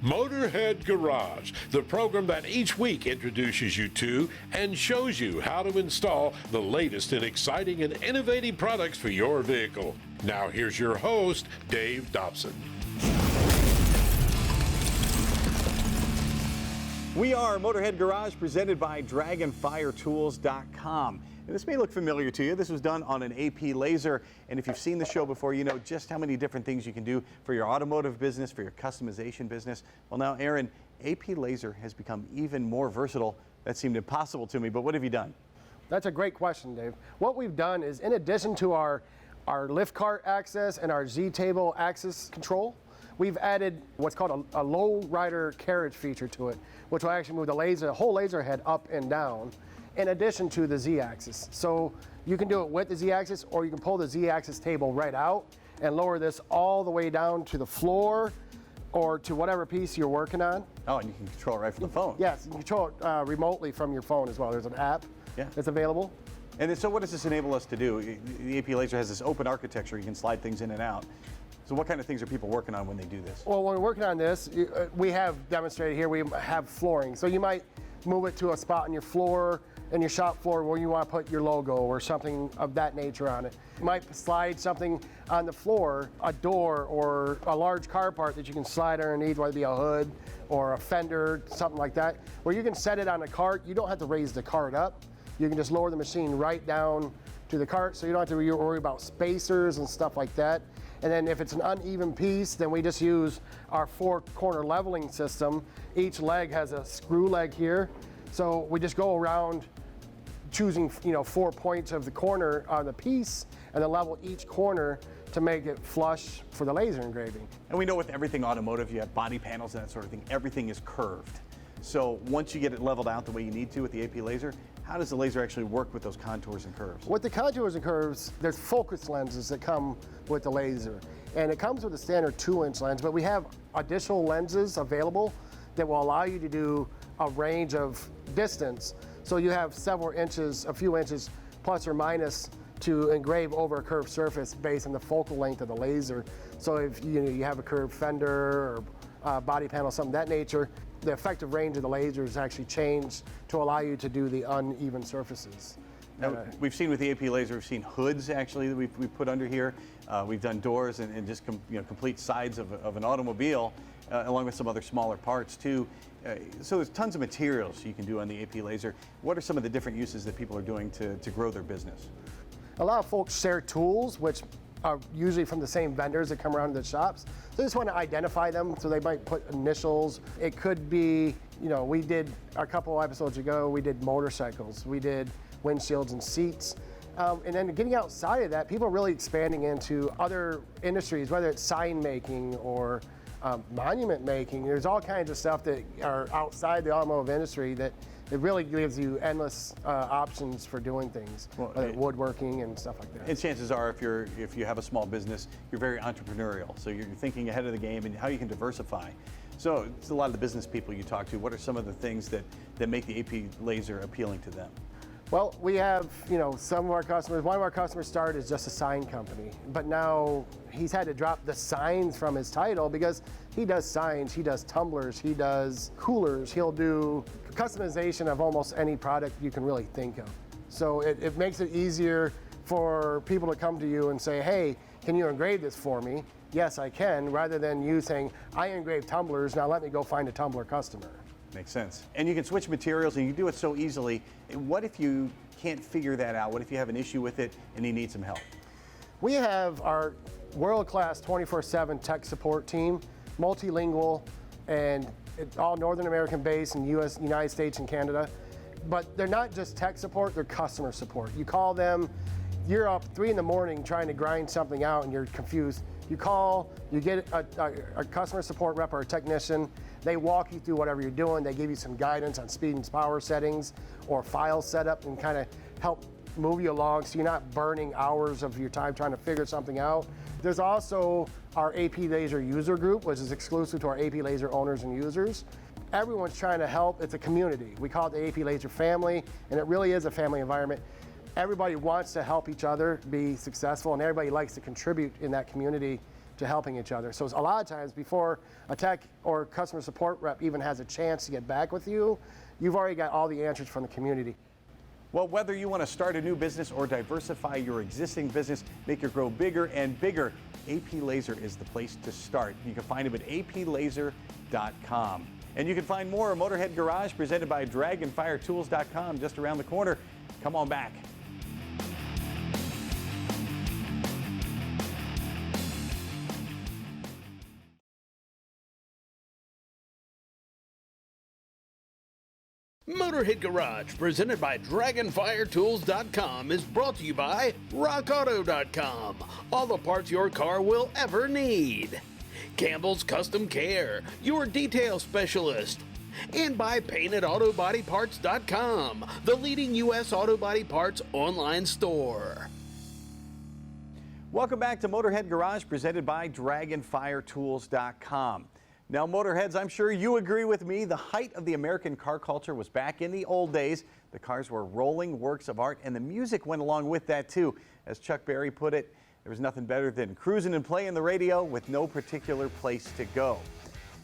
Motorhead Garage, the program that each week introduces you to and shows you how to install the latest in exciting and innovative products for your vehicle. Now here's your host, Dave Dobson. We are Motorhead Garage, presented by DragonFireTools.com. And this may look familiar to you. This was done on an AP laser, and if you've seen the show before, you know just how many different things you can do for your automotive business, for your customization business. Well, now, Aaron, AP laser has become even more versatile. That seemed impossible to me, but what have you done? That's a great question, Dave. What we've done is, in addition to our lift cart access and our Z-table access control, we've added what's called a low rider carriage feature to it, which will actually move the whole laser head up and down, in addition to the Z-axis. So you can do it with the Z-axis, or you can pull the Z-axis table right out and lower this all the way down to the floor or to whatever piece you're working on. Oh, and you can control it right from the phone. Yes, you can control it remotely from your phone as well. There's an app that's available. And so what does this enable us to do? The AP laser has this open architecture. You can slide things in and out. So what kind of things are people working on when they do this? Well, when we're working on this, we have demonstrated here, we have flooring. So you might move it to a spot on your floor, in your shop floor, where you want to put your logo or something of that nature on it. You might slide something on the floor, a door or a large car part that you can slide underneath, whether it be a hood or a fender, something like that, where you can set it on a cart. You don't have to raise the cart up. You can just lower the machine right down to the cart, so you don't have to worry about spacers and stuff like that. And then if it's an uneven piece, then we just use our 4-corner leveling system. Each leg has a screw leg here. So we just go around choosing 4 points of the corner on the piece and then level each corner to make it flush for the laser engraving. And we know with everything automotive, you have body panels and that sort of thing, everything is curved. So once you get it leveled out the way you need to with the AP laser, how does the laser actually work with those contours and curves? With the contours and curves, there's focus lenses that come with the laser. And it comes with a standard 2-inch lens, but we have additional lenses available that will allow you to do a range of distance. So you have several inches, a few inches plus or minus to engrave over a curved surface based on the focal length of the laser. So if you have a curved fender or body panel, something of that nature, the effective range of the laser is actually changed to allow you to do the uneven surfaces. Now, we've seen with the AP laser, we've seen hoods actually that we've put under here. We've done doors and just complete sides of an automobile, along with some other smaller parts too. So there's tons of materials you can do on the AP laser. What are some of the different uses that people are doing to grow their business? A lot of folks share tools, which are usually from the same vendors that come around to the shops. So they just want to identify them, so they might put initials. It could be, we did a couple episodes ago, we did motorcycles, we did windshields and seats. And then getting outside of that, people are really expanding into other industries, whether it's sign making or monument making. There's all kinds of stuff that are outside the automotive industry that it really gives you endless options for doing things, whether woodworking and stuff like that. And chances are, if you have a small business, you're very entrepreneurial. So you're thinking ahead of the game and how you can diversify. So it's a lot of the business people you talk to. What are some of the things that make the AP laser appealing to them? Well, we have, some of our customers, one of our customers started as just a sign company, but now he's had to drop the signs from his title because he does signs, he does tumblers, he does coolers, he'll do customization of almost any product you can really think of. So it makes it easier for people to come to you and say, hey, can you engrave this for me? Yes, I can, rather than you saying, I engrave tumblers, now let me go find a tumbler customer. Makes sense. And you can switch materials and you do it so easily. What if you can't figure that out? What if you have an issue with it and you need some help? We have our world-class 24/7 tech support team, multilingual, and it's all Northern American based in United States and Canada. But they're not just tech support, they're customer support. You call them, you're up 3 in the morning trying to grind something out and you're confused. You call, you get a customer support rep or a technician. They walk you through whatever you're doing. They give you some guidance on speed and power settings or file setup and kind of help move you along so you're not burning hours of your time trying to figure something out. There's also our AP Laser user group, which is exclusive to our AP Laser owners and users. Everyone's trying to help. It's a community. We call it the AP Laser family, and it really is a family environment. Everybody wants to help each other be successful, and everybody likes to contribute in that community to helping each other. So a lot of times before a tech or customer support rep even has a chance to get back with you, you've already got all the answers from the community. Well, whether you want to start a new business or diversify your existing business, make it grow bigger and bigger, AP Laser is the place to start. You can find them at aplaser.com. And you can find more of Motorhead Garage presented by DragonFireTools.com just around the corner. Come on back. Motorhead Garage, presented by DragonFireTools.com, is brought to you by RockAuto.com. All the parts your car will ever need. Campbell's Custom Care, your detail specialist. And by PaintedAutoBodyParts.com, the leading U.S. auto body parts online store. Welcome back to Motorhead Garage, presented by DragonFireTools.com. Now, Motorheads, I'm sure you agree with me. The height of the American car culture was back in the old days. The cars were rolling works of art, and the music went along with that, too. As Chuck Berry put it, there was nothing better than cruising and playing the radio with no particular place to go.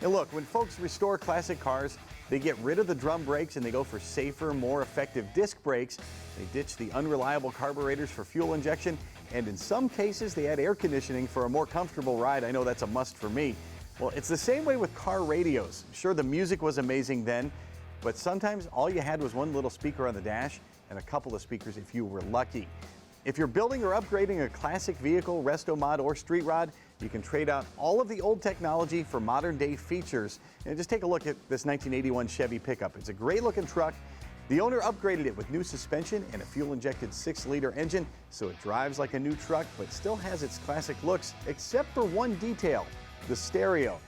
Now, look, when folks restore classic cars, they get rid of the drum brakes and they go for safer, more effective disc brakes. They ditch the unreliable carburetors for fuel injection, and in some cases, they add air conditioning for a more comfortable ride. I know that's a must for me. Well, it's the same way with car radios. Sure, the music was amazing then, but sometimes all you had was one little speaker on the dash and a couple of speakers if you were lucky. If you're building or upgrading a classic vehicle, resto mod, or street rod, you can trade out all of the old technology for modern day features. And just take a look at this 1981 Chevy pickup. It's a great looking truck. The owner upgraded it with new suspension and a fuel-injected 6-liter engine, so it drives like a new truck, but still has its classic looks, except for one detail. The stereo.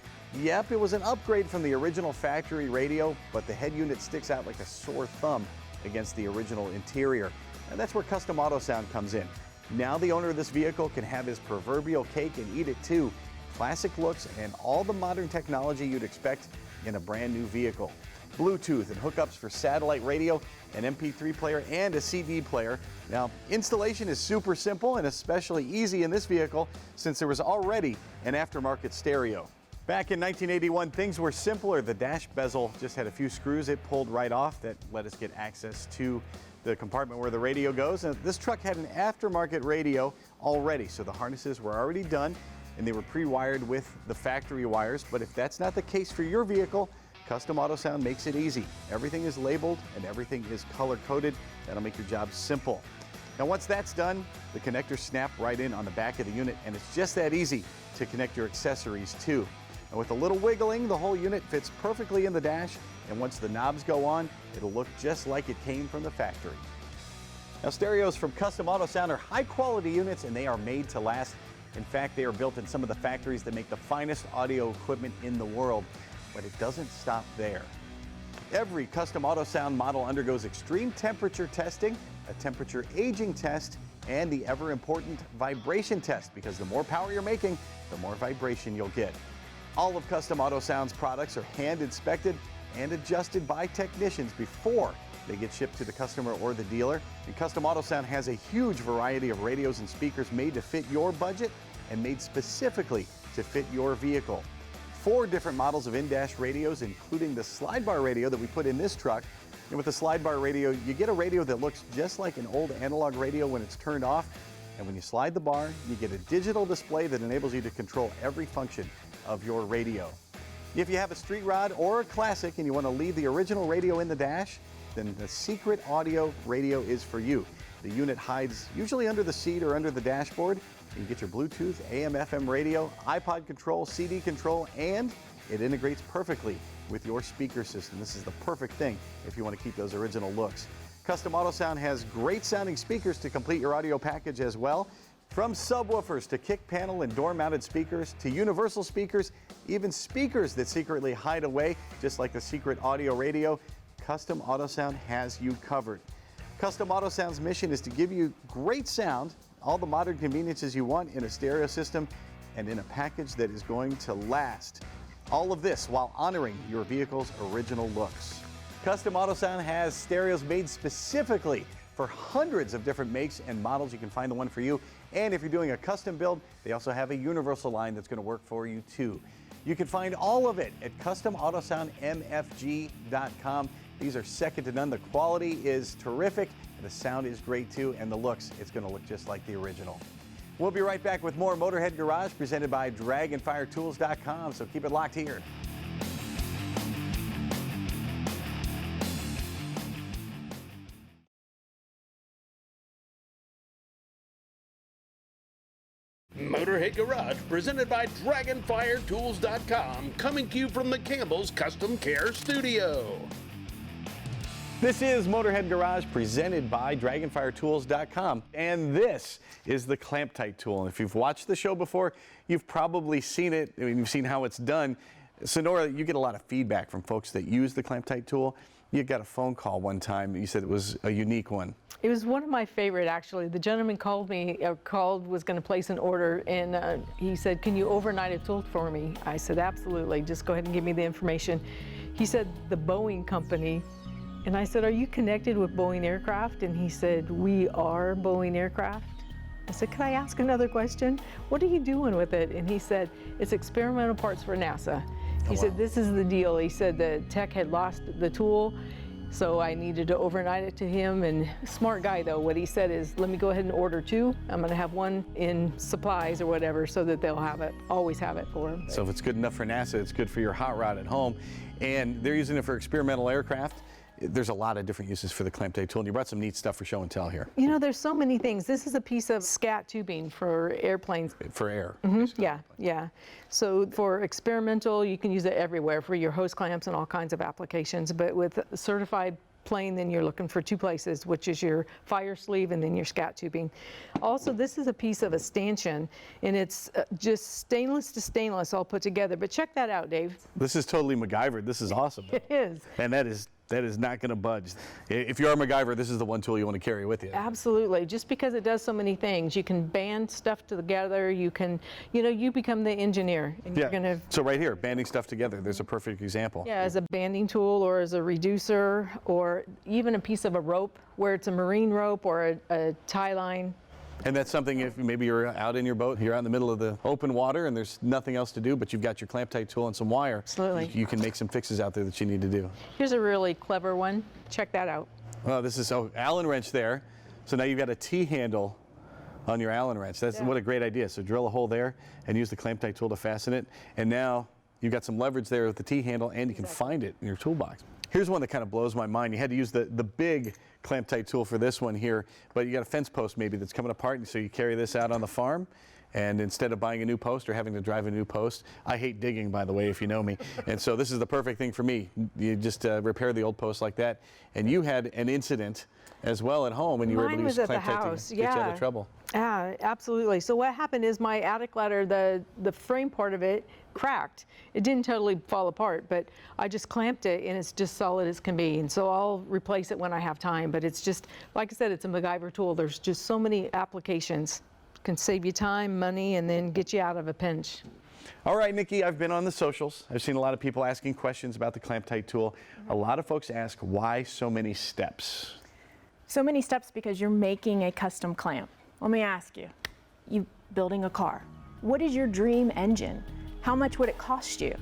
Yep, it was an upgrade from the original factory radio, but the head unit sticks out like a sore thumb against the original interior. And that's where Custom Auto Sound comes in. Now the owner of this vehicle can have his proverbial cake and eat it too. Classic looks and all the modern technology you'd expect in a brand new vehicle. Bluetooth and hookups for satellite radio, an MP3 player, and a CD player. Now, installation is super simple and especially easy in this vehicle since there was already an aftermarket stereo. Back in 1981, things were simpler. The dash bezel just had a few screws it pulled right off that let us get access to the compartment where the radio goes. And this truck had an aftermarket radio already, so the harnesses were already done and they were pre-wired with the factory wires. But if that's not the case for your vehicle, Custom Auto Sound makes it easy. Everything is labeled and everything is color-coded. That'll make your job simple. Now, once that's done, the connectors snap right in on the back of the unit, and it's just that easy to connect your accessories too. And with a little wiggling, the whole unit fits perfectly in the dash, and once the knobs go on, it'll look just like it came from the factory. Now, stereos from Custom Auto Sound are high-quality units, and they are made to last. In fact, they are built in some of the factories that make the finest audio equipment in the world. But it doesn't stop there. Every Custom Auto Sound model undergoes extreme temperature testing, a temperature aging test, and the ever important vibration test, because the more power you're making, the more vibration you'll get. All of Custom Auto Sound's products are hand inspected and adjusted by technicians before they get shipped to the customer or the dealer. And Custom Auto Sound has a huge variety of radios and speakers made to fit your budget and made specifically to fit your vehicle. 4 different models of in-dash radios, including the slide bar radio that we put in this truck. And with the slide bar radio, you get a radio that looks just like an old analog radio when it's turned off. And when you slide the bar, you get a digital display that enables you to control every function of your radio. If you have a street rod or a classic and you want to leave the original radio in the dash, then the Secret Audio radio is for you. The unit hides usually under the seat or under the dashboard. You can get your Bluetooth, AM/FM radio, iPod control, CD control, and it integrates perfectly with your speaker system. This is the perfect thing if you want to keep those original looks. Custom Auto Sound has great sounding speakers to complete your audio package as well. From subwoofers to kick panel and door mounted speakers to universal speakers, even speakers that secretly hide away, just like the Secret Audio radio, Custom Auto Sound has you covered. Custom Auto Sound's mission is to give you great sound, all the modern conveniences you want in a stereo system, and in a package that is going to last. All of this while honoring your vehicle's original looks. Custom Auto Sound has stereos made specifically for hundreds of different makes and models. You can find the one for you. And if you're doing a custom build, they also have a universal line that's going to work for you too. You can find all of it at customautosoundmfg.com. These are second to none. The quality is terrific, and the sound is great too, and the looks, it's going to look just like the original. We'll be right back with more Motorhead Garage presented by DragonFireTools.com, so keep it locked here. Motorhead Garage, presented by DragonFireTools.com, coming to you from the Campbell's Custom Care Studio. This is Motorhead Garage, presented by DragonFireTools.com, and this is the Clamp Tight tool. And if you've watched the show before, you've probably seen it. I mean, you've seen how it's done. Sonora, you get a lot of feedback from folks that use the Clamp Tight tool. You got a phone call one time. You said it was a unique one. It was one of my favorite, actually. The gentleman was going to place an order, and he said, "Can you overnight a tool for me?" I said, "Absolutely. Just go ahead and give me the information." He said, "The Boeing company." And I said, "Are you connected with Boeing Aircraft?" And he said, "We are Boeing Aircraft." I said, "Can I ask another question? What are you doing with it?" And he said, "It's experimental parts for NASA." He said, "This is the deal." He said the tech had lost the tool, so I needed to overnight it to him. And smart guy though, what he said is, "Let me go ahead and order two. I'm gonna have one in supplies or whatever so that they'll have it, always have it for him." So if it's good enough for NASA, it's good for your hot rod at home. And they're using it for experimental aircraft. There's a lot of different uses for the Clamp Tight tool, and you brought some neat stuff for show and tell here. You know, there's so many things. This is a piece of scat tubing for airplanes. For air. Yeah, yeah. So for experimental, you can use it everywhere for your hose clamps and all kinds of applications. But with a certified plane, then you're looking for two places, which is your fire sleeve and then your scat tubing. Also, this is a piece of a stanchion, and it's just stainless to stainless all put together. But check that out, Dave. This is totally MacGyver. This is awesome. It is. And that is not going to budge. If you are MacGyver, this is the one tool you want to carry with you. Absolutely. Just because it does so many things. You can band stuff together. You can, you become the engineer. And you're gonna, so right here, banding stuff together, there's a perfect example. yeah, as a banding tool or as a reducer or even a piece of a rope where it's a marine rope or a tie line. And that's something if maybe you're out in your boat, you're out in the middle of the open water and there's nothing else to do, but you've got your Clamp Tight tool and some wire. Absolutely. You can make some fixes out there that you need to do. Here's a really clever one. Check that out. Well, this is Allen wrench there. So now you've got a T-handle on your Allen wrench. That's what a great idea. So drill a hole there and use the Clamp Tight tool to fasten it. And now you've got some leverage there with the T-handle and you can find it in your toolbox. Here's one that kind of blows my mind. You had to use the big Clamp Tight tool for this one here, but you got a fence post maybe that's coming apart, and so you carry this out on the farm, and instead of buying a new post or having to drive a new post, I hate digging, by the way, if you know me, and so this is the perfect thing for me. You just repair the old post like that, and you had an incident as well at home, and you were able to use Clamp Tight to get you out of trouble. Yeah, absolutely. So what happened is my attic ladder, the frame part of it cracked. It didn't totally fall apart, but I just clamped it and it's just solid as can be. And so I'll replace it when I have time. But it's just, like I said, it's a MacGyver tool. There's just so many applications. It can save you time, money, and then get you out of a pinch. All right, Nikki, I've been on the socials. I've seen a lot of people asking questions about the Clamp Tight tool. A lot of folks ask, why so many steps? So many steps because you're making a custom clamp. Let me ask you, building a car. What is your dream engine? How much would it cost you?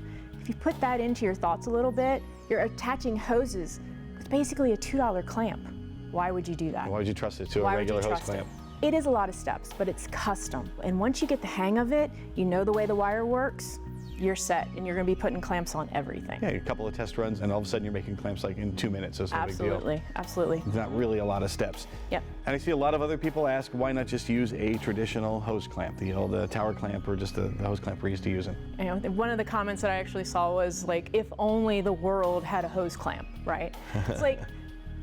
If you put that into your thoughts a little bit, you're attaching hoses with basically a $2 clamp. Why would you do that? Why would you trust it to a regular hose clamp? It is a lot of steps, but it's custom. And once you get the hang of it, you know the way the wire works, you're set, and you're going to be putting clamps on everything. Yeah, a couple of test runs, and all of a sudden you're making clamps like in 2 minutes, so it's no big deal. Absolutely, absolutely. It's not really a lot of steps. Yep. And I see a lot of other people ask, why not just use a traditional hose clamp, the old tower clamp or just the hose clamp we're used to using? You know, one of the comments that I actually saw was like, if only the world had a hose clamp, right? It's like,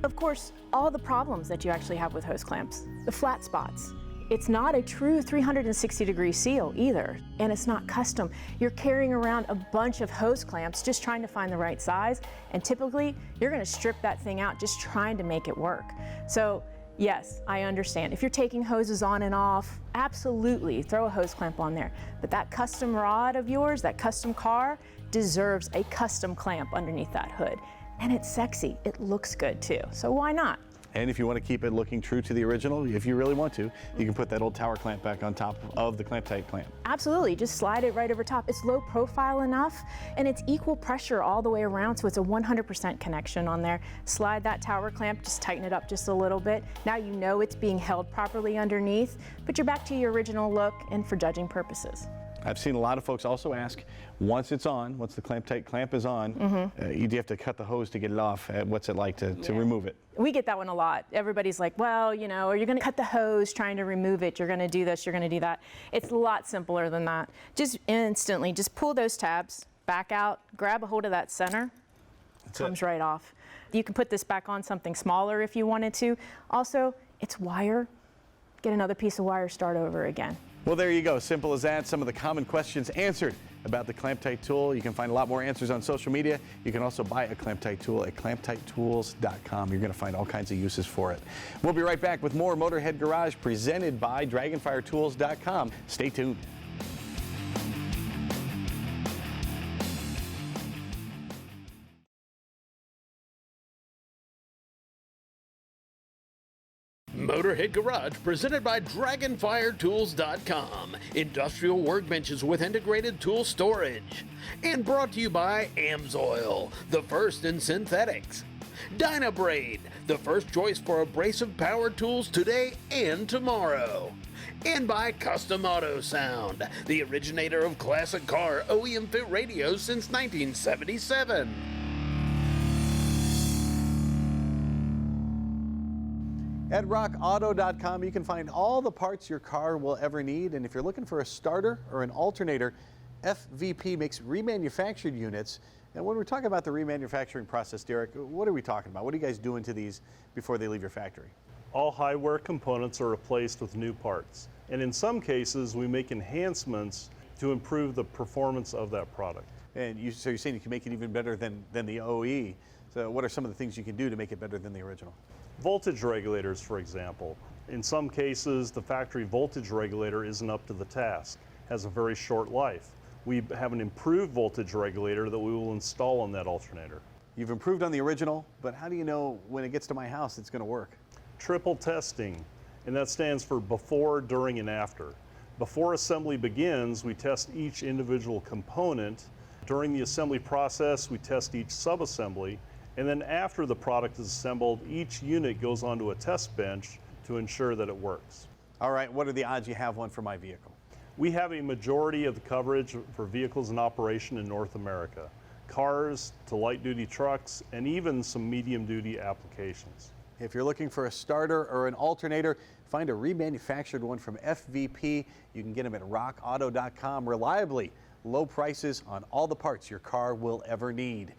of course, all the problems that you actually have with hose clamps, the flat spots. It's not a true 360-degree seal either, and it's not custom. You're carrying around a bunch of hose clamps just trying to find the right size, and typically you're gonna strip that thing out just trying to make it work. So yes, I understand. If you're taking hoses on and off, absolutely throw a hose clamp on there. But that custom rod of yours, that custom car, deserves a custom clamp underneath that hood. And it's sexy, it looks good too, so why not? And if you want to keep it looking true to the original, if you really want to, you can put that old tower clamp back on top of the clamp tight clamp. Absolutely, just slide it right over top. It's low profile enough and it's equal pressure all the way around, so it's a 100% connection on there. Slide that tower clamp, just tighten it up just a little bit. Now you know it's being held properly underneath, but you're back to your original look and for judging purposes. I've seen a lot of folks also ask, once it's on, once the clamp tight clamp is on, you do have to cut the hose to get it off. What's it like to remove it? We get that one a lot. Everybody's like, well, you know, are you going to cut the hose trying to remove it? You're going to do this, you're going to do that. It's a lot simpler than that. Just instantly, just pull those tabs, back out, grab a hold of that center. Comes right off. You can put this back on something smaller if you wanted to. Also, it's wire. Get another piece of wire, start over again. Well, there you go. Simple as that. Some of the common questions answered about the clamp tight tool. You can find a lot more answers on social media. You can also buy a clamp tight tool at clamptighttools.com. You're going to find all kinds of uses for it. We'll be right back with more Motorhead Garage presented by dragonfiretools.com. Stay tuned. Motorhead Garage presented by DragonfireTools.com. Industrial workbenches with integrated tool storage. And brought to you by AMSOIL, the first in synthetics. Dynabraid, the first choice for abrasive power tools today and tomorrow. And by Custom Auto Sound, the originator of classic car OEM fit radios since 1977. At rockauto.com, you can find all the parts your car will ever need. And if you're looking for a starter or an alternator, FVP makes remanufactured units. And when we're talking about the remanufacturing process, Derek, what are we talking about? What are you guys doing to these before they leave your factory? All high-wear components are replaced with new parts. And in some cases, we make enhancements to improve the performance of that product. And so you're saying you can make it even better than the OE. So what are some of the things you can do to make it better than the original? Voltage regulators, for example. In some cases, the factory voltage regulator isn't up to the task, has a very short life. We have an improved voltage regulator that we will install on that alternator. You've improved on the original, but how do you know when it gets to my house it's going to work? Triple testing, and that stands for before, during, and after. Before assembly begins, we test each individual component. During the assembly process, we test each subassembly. And then after the product is assembled, each unit goes onto a test bench to ensure that it works. All right, what are the odds you have one for my vehicle? We have a majority of the coverage for vehicles in operation in North America. Cars to light-duty trucks and even some medium-duty applications. If you're looking for a starter or an alternator, find a remanufactured one from FVP. You can get them at rockauto.com. Reliably low prices on all the parts your car will ever need.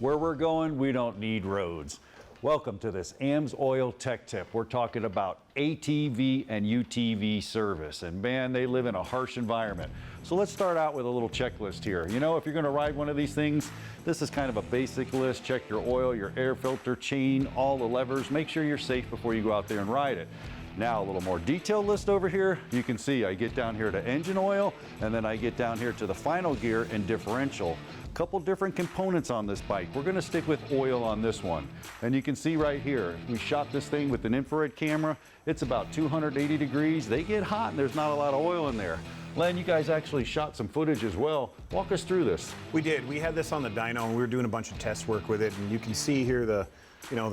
Where we're going, we don't need roads. Welcome to this AMSOIL Tech Tip. We're talking about ATV and UTV service, and man, they live in a harsh environment. So let's start out with a little checklist here. You know, if you're gonna ride one of these things, this is kind of a basic list. Check your oil, your air filter, chain, all the levers. Make sure you're safe before you go out there and ride it. Now, a little more detailed list over here. You can see I get down here to engine oil, and then I get down here to the final gear and differential. Couple different components on this bike. We're gonna stick with oil on this one. And you can see right here, we shot this thing with an infrared camera. It's about 280 degrees. They get hot and there's not a lot of oil in there. Len, you guys actually shot some footage as well. Walk us through this. We did. We had this on the dyno and we were doing a bunch of test work with it, and you can see here the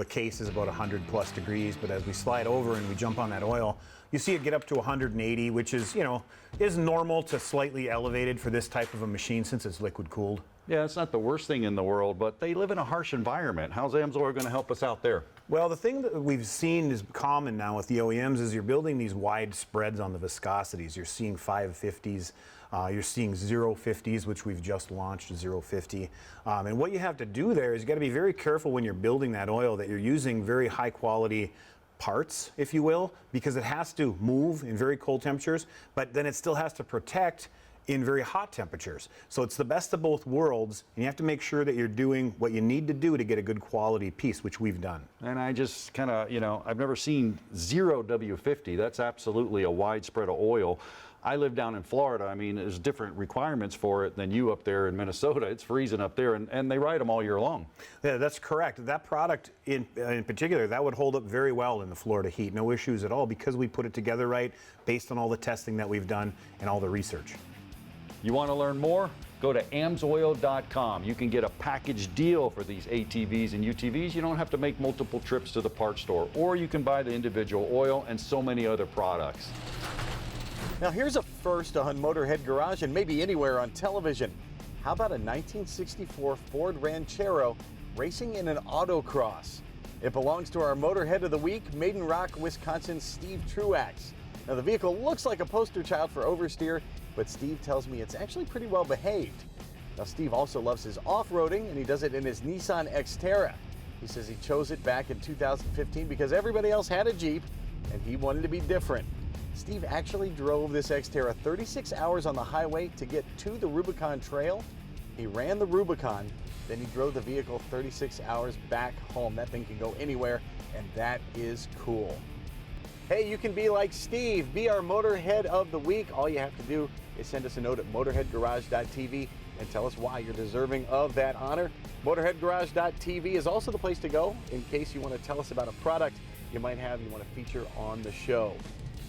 case is about 100+ degrees, but as we slide over and we jump on that oil, you see it get up to 180, which is, is normal to slightly elevated for this type of a machine since it's liquid cooled. Yeah, it's not the worst thing in the world, but they live in a harsh environment. How's AMSOIL going to help us out there? Well, the thing that we've seen is common now with the OEMs is you're building these wide spreads on the viscosities. You're seeing 550s, you're seeing 050s, which we've just launched, 050. And what you have to do there is you got to be very careful when you're building that oil that you're using very high quality parts, if you will, because it has to move in very cold temperatures, but then it still has to protect in very hot temperatures. So it's the best of both worlds, and you have to make sure that you're doing what you need to do to get a good quality piece, which we've done. And I just kind of, I've never seen 0 W50. That's absolutely a wide spread of oil. I live down in Florida. I mean, there's different requirements for it than you up there in Minnesota. It's freezing up there, and they ride them all year long. Yeah, that's correct. That product in particular, that would hold up very well in the Florida heat. No issues at all because we put it together right based on all the testing that we've done and all the research. You want to learn more? Go to amsoil.com. You can get a package deal for these ATVs and UTVs. You don't have to make multiple trips to the parts store, or you can buy the individual oil and so many other products. Now here's a first on Motorhead Garage and maybe anywhere on television. How about a 1964 Ford Ranchero racing in an autocross? It belongs to our Motorhead of the Week, Maiden Rock, Wisconsin's Steve Truax. Now the vehicle looks like a poster child for oversteer, but Steve tells me it's actually pretty well behaved. Now Steve also loves his off-roading, and he does it in his Nissan Xterra. He says he chose it back in 2015 because everybody else had a Jeep and he wanted to be different. Steve actually drove this Xterra 36 hours on the highway to get to the Rubicon Trail. He ran the Rubicon, then he drove the vehicle 36 hours back home. That thing can go anywhere, and that is cool. Hey, you can be like Steve. Be our Motorhead of the Week. All you have to do is send us a note at motorheadgarage.tv and tell us why you're deserving of that honor. Motorheadgarage.tv is also the place to go in case you want to tell us about a product you might have you want to feature on the show.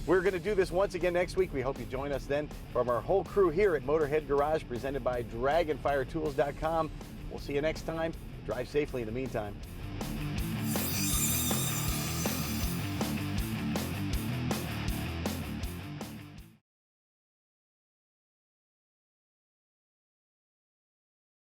We're going to do this once again next week. We hope you join us then. From our whole crew here at Motorhead Garage, presented by DragonFireTools.com. We'll see you next time. Drive safely in the meantime.